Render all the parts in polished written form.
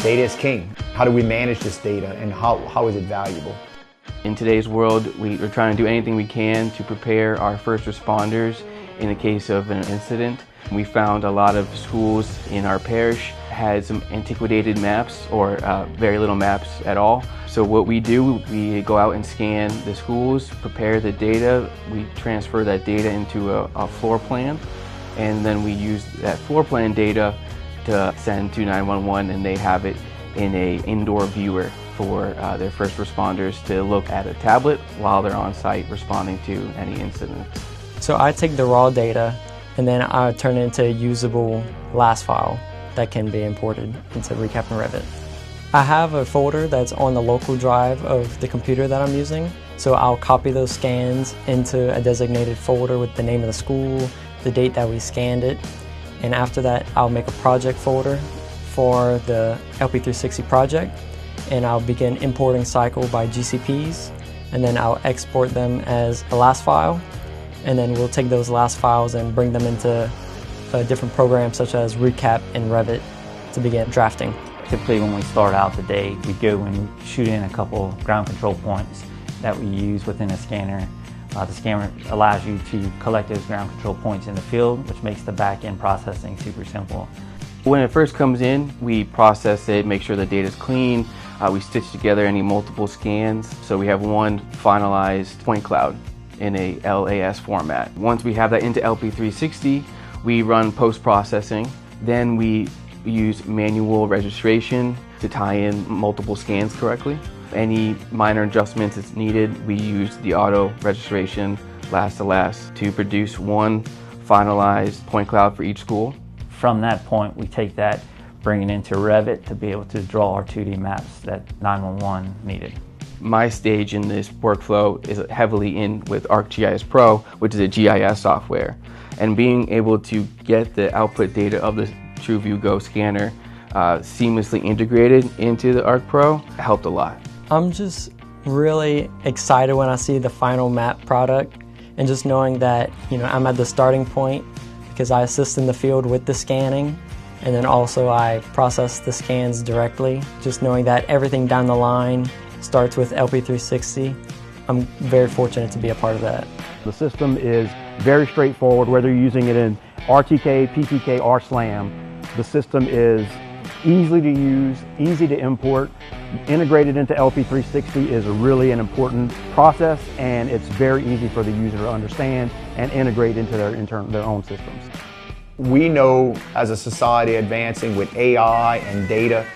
Data is king. How do we manage this data, and how is it valuable? In today's world, we're trying to do anything we can to prepare our first responders in the case of an incident. We found a lot of schools in our parish had some antiquated maps or very little maps at all. So what we do, we go out and scan the schools, prepare the data, we transfer that data into a floor plan, and then we use that floor plan data to send to 911, and they have it in an indoor viewer for their first responders to look at a tablet while they're on site responding to any incident. So I take the raw data and then I turn it into a usable LAS file that can be imported into Recap and Revit. I have a folder that's on the local drive of the computer that I'm using, so I'll copy those scans into a designated folder with the name of the school, the date that we scanned it, and after that I'll make a project folder for the LP360 project, and I'll begin importing cycle by GCPs, and then I'll export them as a LAS file, and then we'll take those LAS files and bring them into different programs such as Recap and Revit to begin drafting. Typically when we start out the day, we go and shoot in a couple ground control points that we use within a scanner. The scanner allows you to collect those ground control points in the field, which makes the back-end processing super simple. When it first comes in, we process it, make sure the data is clean. We stitch together any multiple scans, so we have one finalized point cloud in a LAS format. Once we have that into LP360, we run post-processing. Then we use manual registration to tie in multiple scans correctly. Any minor adjustments that's needed, we use the auto registration LAS to LAS to produce one finalized point cloud for each school. From that point, we take that, bring it into Revit to be able to draw our 2D maps that 911 needed. My stage in this workflow is heavily in with ArcGIS Pro, which is a GIS software. And being able to get the output data of the TrueView GO scanner seamlessly integrated into the Arc Pro helped a lot. I'm just really excited when I see the final map product, and just knowing that I'm at the starting point because I assist in the field with the scanning, and then also I process the scans directly. Just knowing that everything down the line starts with LP360, I'm very fortunate to be a part of that. The system is very straightforward, whether you're using it in RTK, PTK, or SLAM. The system is easy to use, easy to import. Integrated into LP360 is really an important process, and it's very easy for the user to understand and integrate into their own systems. We know as a society advancing with AI and data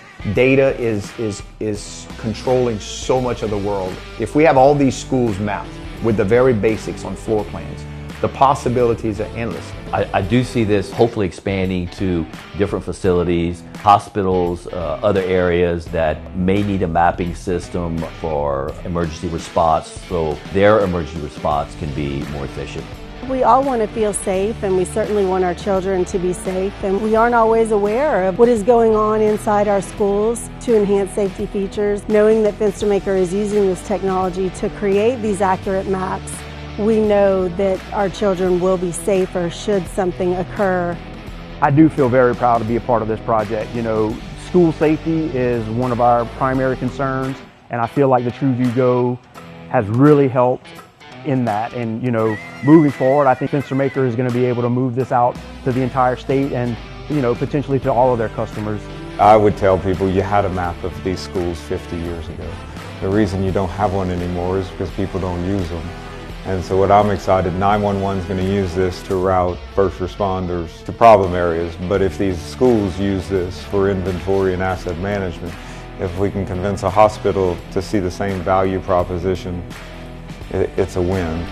is controlling so much of the world. If we have all these schools mapped with the very basics on floor plans, the possibilities are endless. I do see this hopefully expanding to different facilities, hospitals, other areas that may need a mapping system for emergency response, so their emergency response can be more efficient. We all want to feel safe, and we certainly want our children to be safe, and we aren't always aware of what is going on inside our schools to enhance safety features. Knowing that Fenstermaker is using this technology to create these accurate maps, we know that our children will be safer should something occur. I do feel very proud to be a part of this project. School safety is one of our primary concerns, and I feel like the TrueView GO has really helped in that. And moving forward, I think Fenstermaker is going to be able to move this out to the entire state and potentially to all of their customers. I would tell people you had a map of these schools 50 years ago. The reason you don't have one anymore is because people don't use them. And so what I'm excited, 911 is going to use this to route first responders to problem areas. But if these schools use this for inventory and asset management, if we can convince a hospital to see the same value proposition, it's a win.